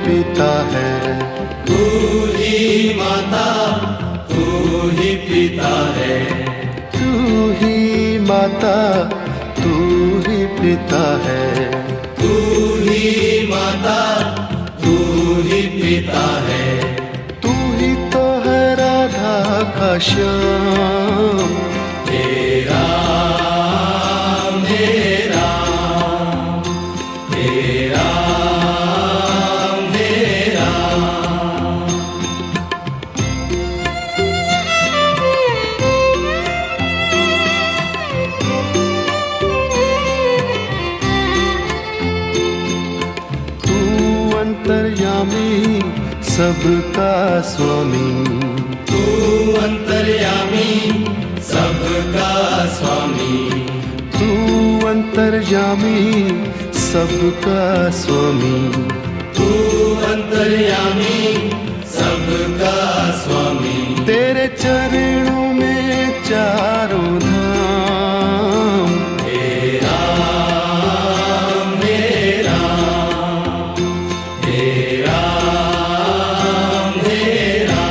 पिता है। तू ही माता, तू ही पिता है। तू ही माता, तू ही पिता है। तू ही माता, तू ही पिता है। तू ही तो है राधा का श्याम। तेरा मेरा, तेरा मेरा। तू अंतर्यामी सबका स्वामी। तू अंतर्यामी सबका स्वामी। तू अंतर्यामी सबका स्वामी। तू अंतर्यामी सबका स्वामी। तेरे चरणों में चारों धाम। तेरा मेरा, तेरा मेरा।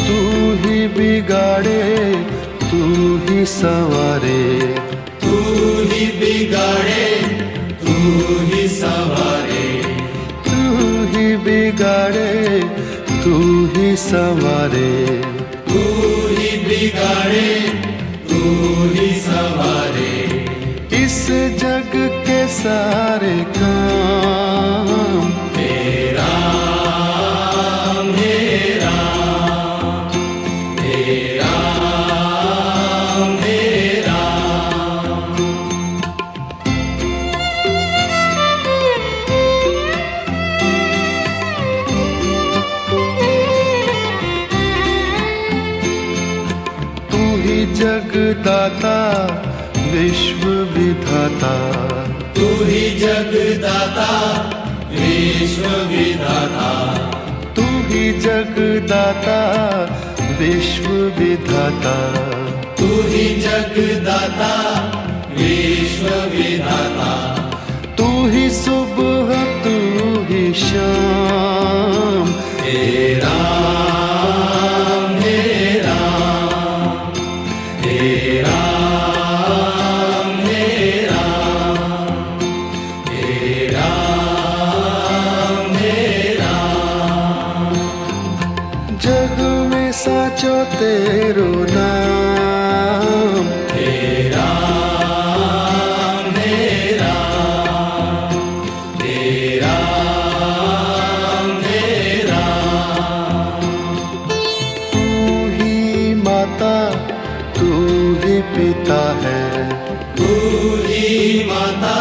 तू ही बिगाड़े, तू ही संवारे। तू ही बिगाड़े, तू ही संवारे। तू ही बिगाड़े, तू ही संवारे। तू ही बिगाड़े, तू ही संवारे। इस जग के सारे काम। तेरा मेरा, तेरा मेरा। तू ही जगदाता विश्व विधाता। तू ही जगदाता विश्व विधाता। तू ही जगदाता विश्व विधाता। तू ही जगदाता विश्व विधाता। तू ही सुबह, तू ही शाम। तेरा मेरा, तेरा मेरा, तेरा मेरा। जग में साचो तेरो नाम। तेरा मेरा, तेरा मेरा। तू ही माता, तू ही पिता है। तू ही माता,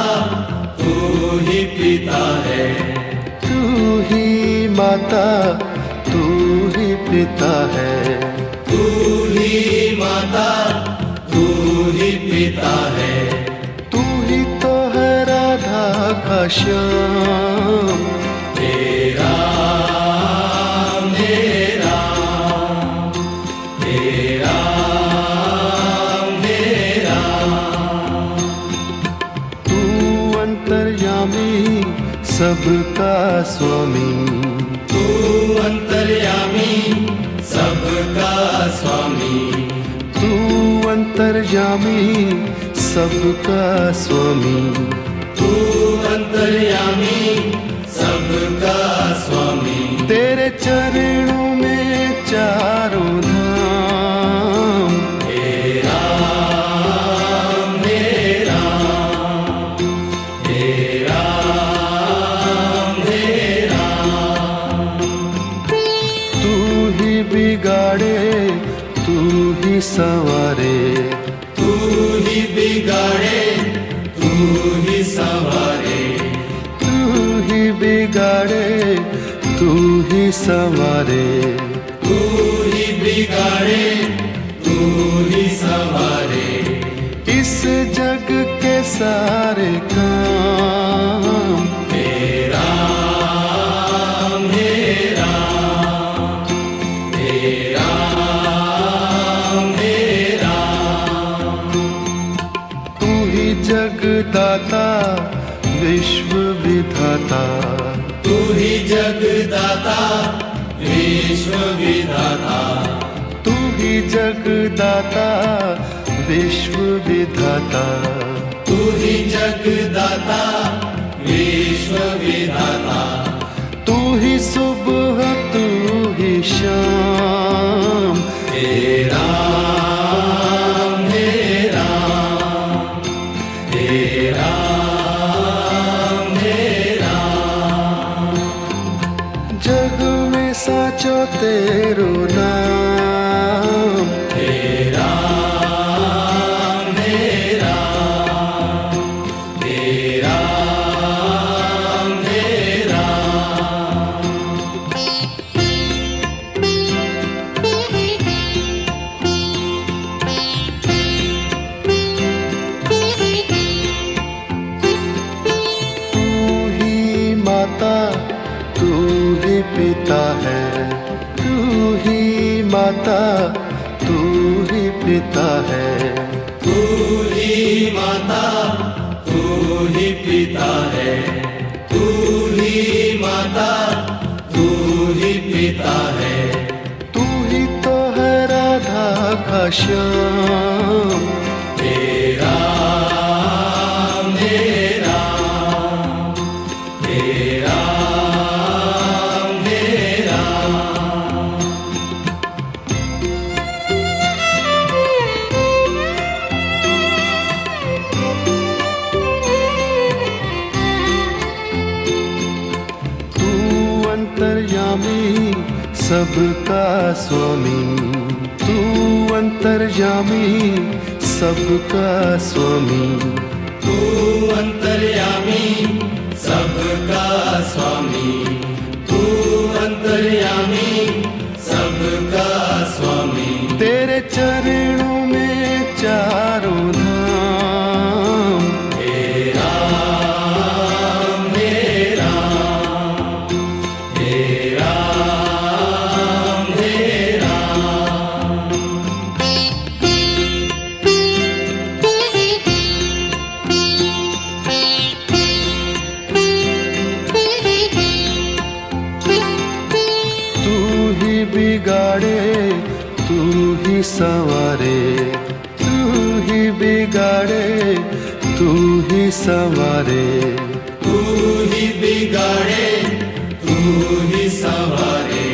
तू ही पिता है। तू ही माता, तू ही पिता है। तू ही माता, तू ही पिता है। तू ही तो है राधा का श्याम। तेरा मेरा, तेरा मेरा। तू अंतर्यामी सबका स्वामी। तू अंतर्यामी सबका स्वामी। तू अंतर्यामी सबका स्वामी। तू अंतर्यामी सबका स्वामी। तेरे चरणों में चारों धाम। तेरा मेरा, तेरा मेरा। तू ही बिगाड़े, तू ही संवारे। तू ही बिगाड़े, तू ही संवारे। तू ही बिगाड़े, तू ही संवारे। तू ही बिगाड़े, तू ही संवारे। इस जग के सारे काम। तेरा मेरा, विश्व विधाता, तू ही जगदाता विश्व विधाता, तू ही जगदाता विश्व विधाता, तू ही जगदाता विश्व विधाता, तू ही सुबह तू ही शाम, हे राम हे राम हे राम हे राम। जग में साचो तेरो नाम, हे राम हे राम हे राम हे राम। तू ही माता तू ही पिता है, तू ही माता तू ही पिता है, तू ही माता तू ही पिता है, तू ही माता तू ही पिता है, तू ही तो है राधा का श्याम, हे राम हे राम हे राम हे राम। तू अंतर्यामी सबका स्वामी, तू अंतर्यामी सबका स्वामी, तू अंतर्यामी सबका स्वामी, तू अंतर्यामी सबका स्वामी। तेरे चरणों में चारों धाम, हे राम हे राम हे राम हे राम। तू ही बिगाड़े तू ही संवारे, तू ही बिगाड़े तू ही संवारे, तू ही बिगाड़े तू ही संवारे,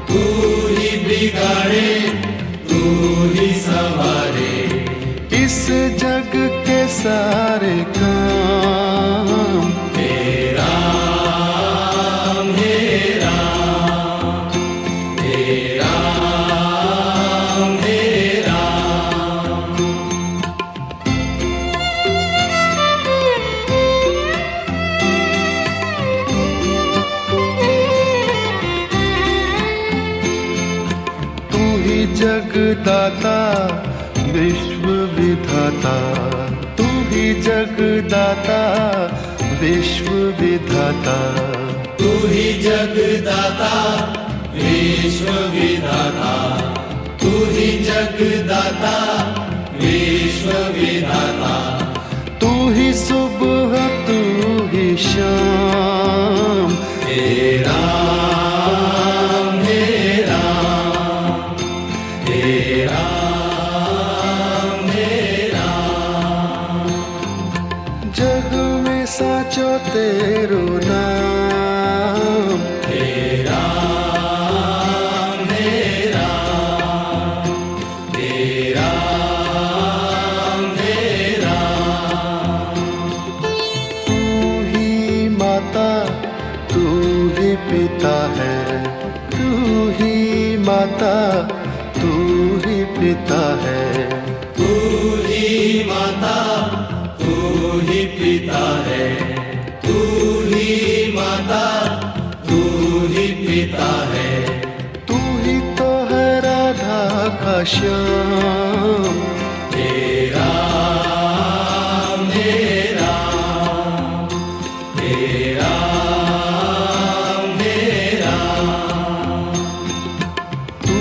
तू ही बिगाड़े तू ही संवारे। इस जग के सारे काम, हे राम हे राम हे राम हे राम। तू ही जगदाता विश्व विधाता, तू ही जगदाता विश्व विधाता, तू ही जगदाता विश्व विधाता, तू ही जगदाता विश्व विधाता, तू ही सुबह तू ही शाम, हे राम हे राम हे राम हे राम। जग में साचो तेरो नाम, हे राम हे राम हे राम हे राम। तू ही माता तू ही पिता है, तू ही माता तू ही पिता है, तू ही माता तू ही पिता है, तू ही माता तू ही पिता है, तू ही तो है राधा का श्याम, हे राम हे राम हे राम हे राम। तू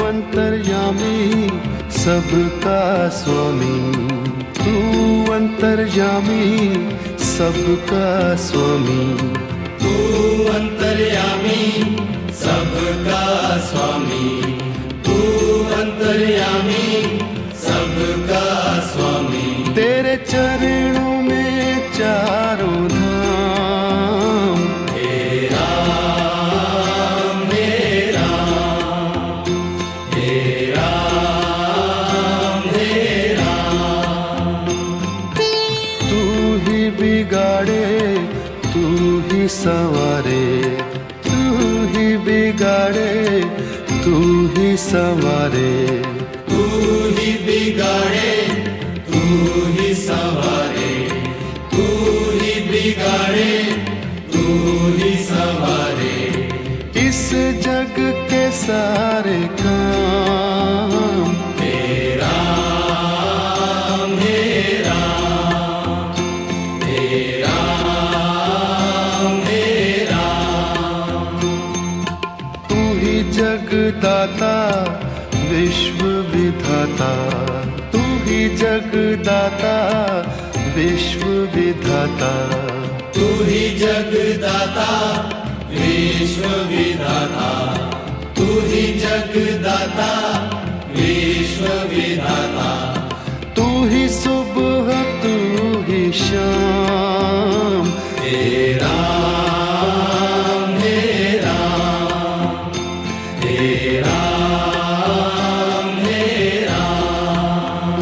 अंतर्यामी सबका स्वामी, तू अंतर्यामी सबका स्वामी, तू अंतर्यामी सबका स्वामी, तू अंतर्यामी सबका स्वामी। तेरे चरणों में चारों धाम, हे राम हे राम, हे राम हे राम। तू ही बिगाड़े तू ही संवारे, तू ही बिगाड़े तू ही संवारे, तू ही बिगाड़े तू ही संवारे, तू ही बिगाड़े तू ही संवारे। इस जग के सारे काम, हे राम हे राम, हे राम हे राम। तू ही जगदाता विश्व विधाता, तू ही जगदाता विश्व विधाता, तू ही जगदाता विश्व विधाता, तू ही जगदाता विश्व विधाता। तू ही सुबह तू ही शाम, हे राम हे राम, हे राम हे राम।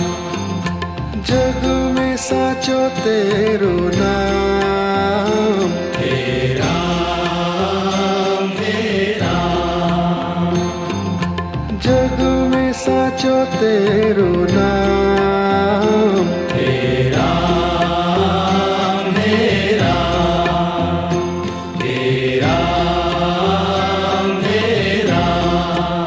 जग में साचो तेरो नाम, हे राम हे राम, जग में साचो तेरो नाम। हे राम हे राम, हे राम हे राम।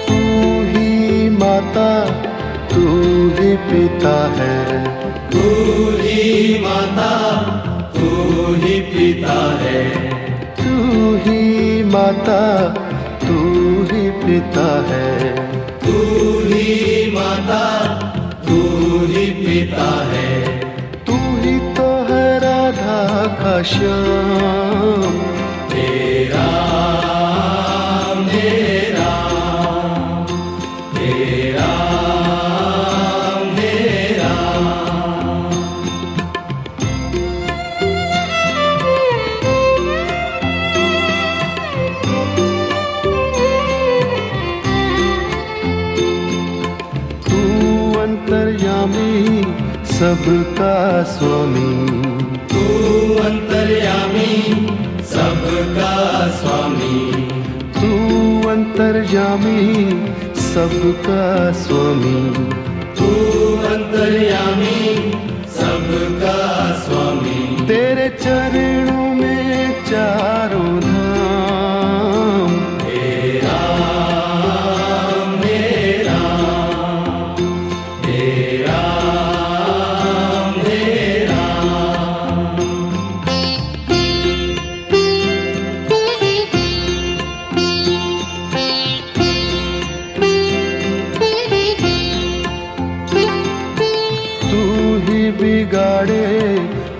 तू ही माता तू ही पिता है, तू ही माता तू ही पिता है, तू ही माता तू ही पिता है। तू ही माता तू ही पिता है। तू ही तो है राधा का श्याम, हे राम हे राम, हे राम हे राम। तू अंतर्यामी सबका स्वामी, तू अंतर्यामी सबका स्वामी, तू अंतर्यामी सबका स्वामी। तू अंतर्यामी सबका स्वामी। तेरे चरणों में चारों धाम, हे राम हे राम, हे राम हे राम। तू ही बिगाड़े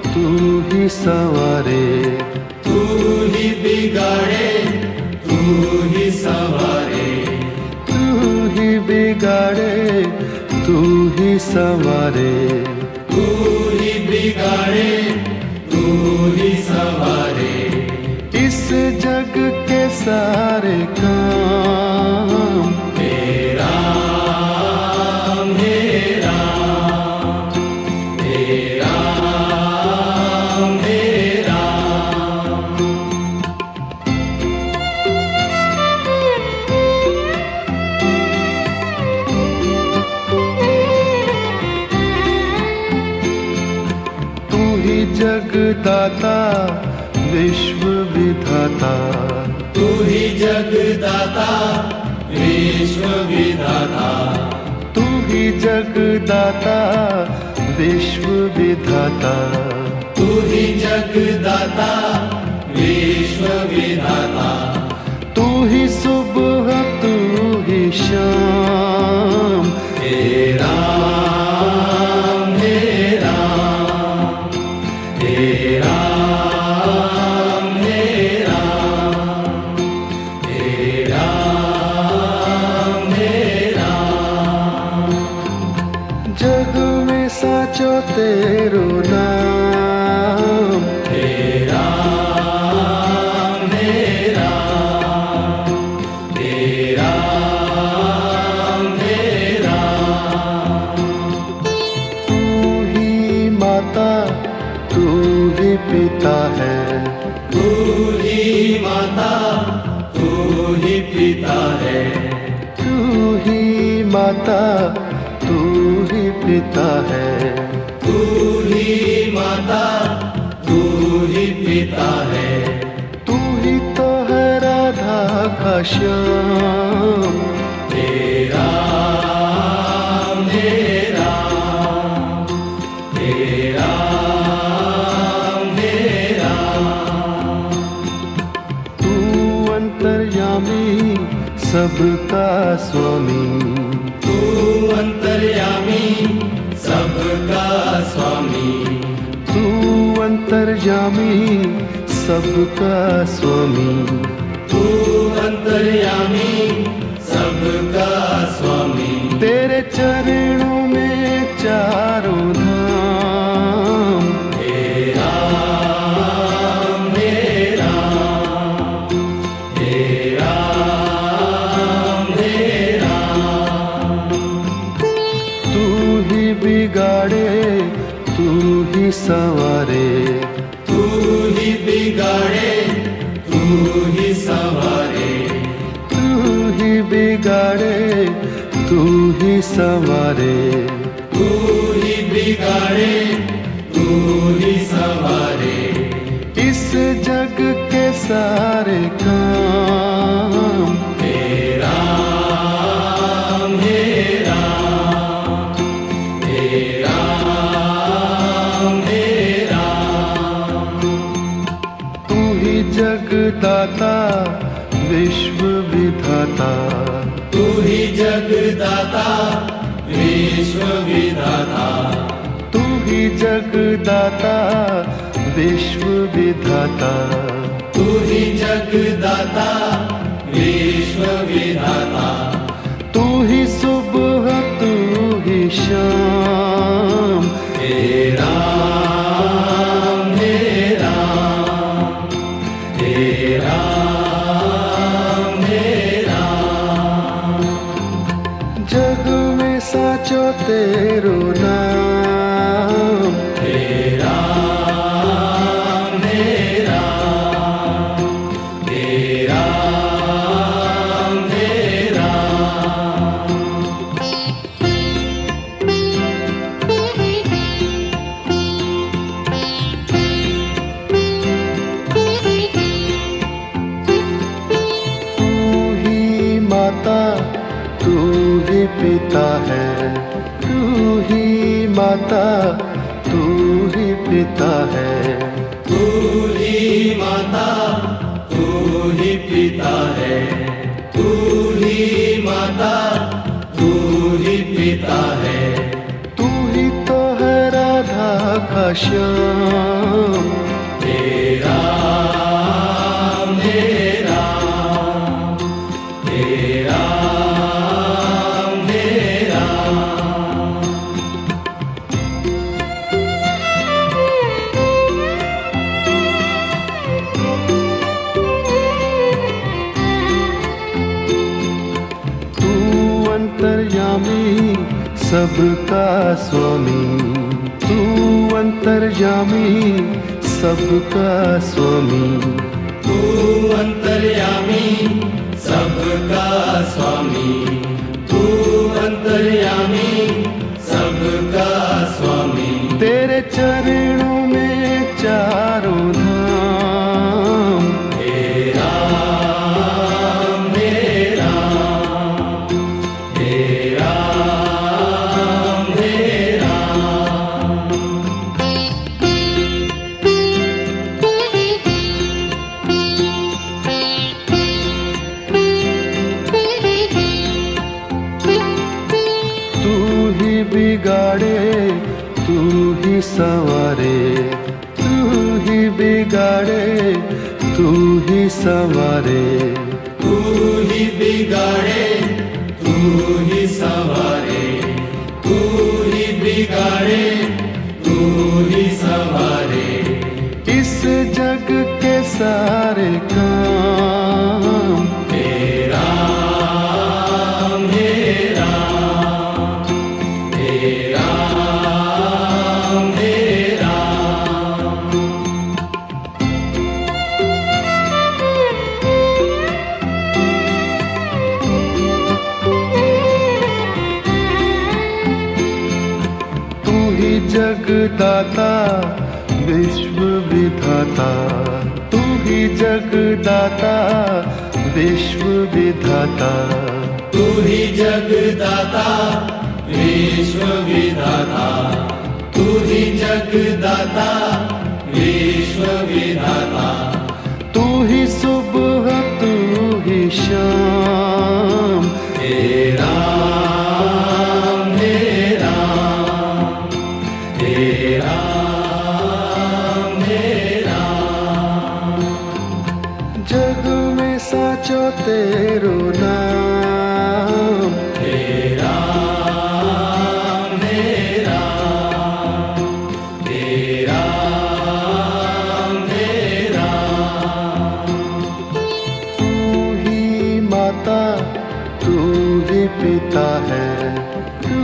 तू ही संवारे, तू ही बिगाड़े तू ही संवारे, तू ही बिगाड़े तू ही संवारे। तू ही बिगाड़े तू ही संवारे। इस जग के सारे काम, हे राम हे राम, हे राम हे राम। तू ही जगदाता विश्व विधाता, तू ही जगदाता विश्व विधाता, तू ही जगदाता विश्व विधाता। तू ही जगदाता विश्व विश्व विधाता तू ही सुबह तू ही शाम हे राम हे राम हे राम हे राम हे राम हे राम जग में साचो तेरो नाम हे राम हे राम हे राम हे राम तू ही माता तू ही पिता है तू ही माता तू ही पिता है तू ही माता तू ही पिता है तू ही माता तू ही पिता है तू ही तो है राधा का श्याम हे राम हे राम हे राम हे राम तू अंतर्यामी सबका स्वामी तू अंतर्यामी सबका स्वामी तू अंतर्यामी सबका स्वामी तू अंतर्यामी सबका स्वामी तेरे चरणों में चारों धाम हे राम हे राम हे राम हे राम तू ही बिगाड़े तू ही संवारे तू ही बिगाड़े तू ही संवारे तू ही बिगाड़े तू ही संवारे तू ही बिगाड़े तू ही संवारे इस जग के सारे काम हे राम हे राम हे राम हे राम तू ही जगदाता विश्व विधाता तू ही जगदाता विश्व विधाता तू ही जगदाता विश्व विधाता तू ही जगदाता विश्व विधाता तू ही सुबह तू ही शाम हे राम हे राम हे राम हे राम जग में साचो तेरो नाम हे राम हे राम हे राम हे राम तू ही माता तू ही पिता है तू ही माता तू ही पिता है तू ही माता तू ही पिता है तू ही माता तू ही पिता है तू ही तो है राधा का श्याम हे राम हे राम हे राम हे राम तू अंतर्यामी सबका स्वामी तू अंतर्यामी सबका स्वामी तू अंतर्यामी सबका स्वामी तू अंतर्यामी सबका स्वामी तेरे चरणों में चारों धाम हे राम हे राम हे राम हे राम बिगाड़े तू ही संवारे, तू ही बिगाड़े तू ही संवारे, तू ही बिगाड़े तू ही संवारे, तू ही बिगाड़े तू ही संवारे। इस जग के सारे काम हे राम हे राम, हे राम हे राम। तू ही जगदाता विश्व विधाता, तू ही जगदाता विश्व विधाता, तू ही जगदाता विश्व विधाता, तू ही जगदाता विश्व विधाता। तू ही सुबह तू ही शाम, हे राम हे राम, हे राम हे राम। जग में साचो तेरो नाम, हे राम हे राम, हे राम हे राम। तू ही माता तू ही पिता है, तू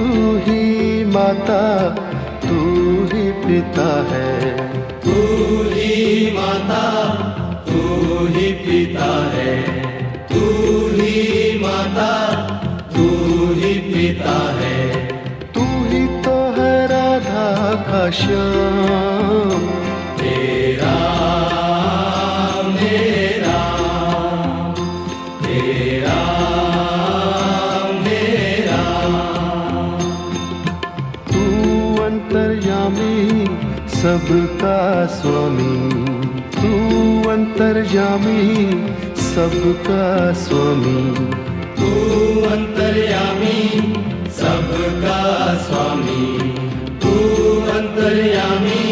ही माता तू ही पिता है, तू ही माता तू ही पिता है, तू ही माता तू ही पिता है। तू ही तो है राधा का श्याम, हे राम हे राम, हे राम हे राम। तू अंतर्यामी सबका स्वामी, तू अंतर्यामी सबका स्वामी, तू अंतर्यामी सबका स्वामी, तू अंतर्यामी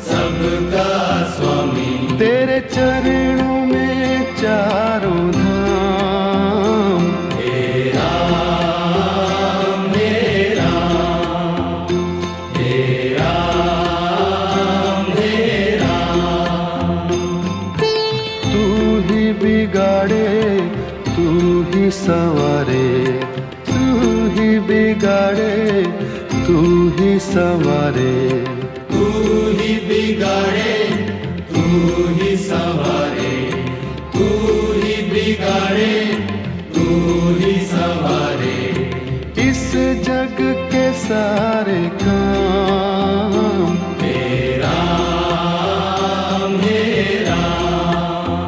सबका स्वामी। तेरे चरणों में चारों धाम, हे राम हे राम, हे राम हे राम। तू ही बिगाड़े तू ही संवारे, तू ही बिगाड़े तू ही संवारे, तू ही बिगाड़े तू ही संवारे, तू ही बिगाड़े तू ही संवारे। इस जग के सारे काम हे राम हे राम,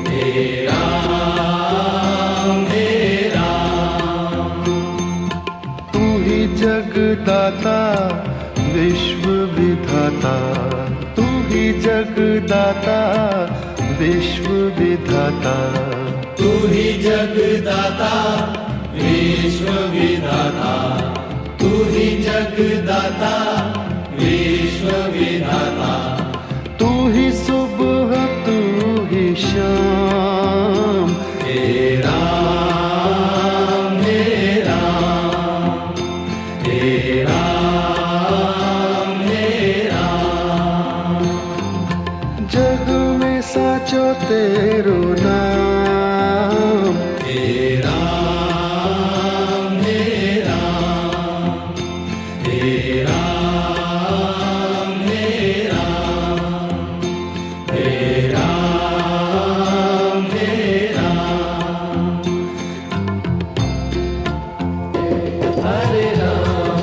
हे राम हे राम। तू ही जगदाता विश्व विधाता, तू ही जगदाता विश्व विधाता, तू ही जगदाता विश्व विधाता, तू ही जगदाता विश्व विधाता। तू ही सुबह तू ही शाम,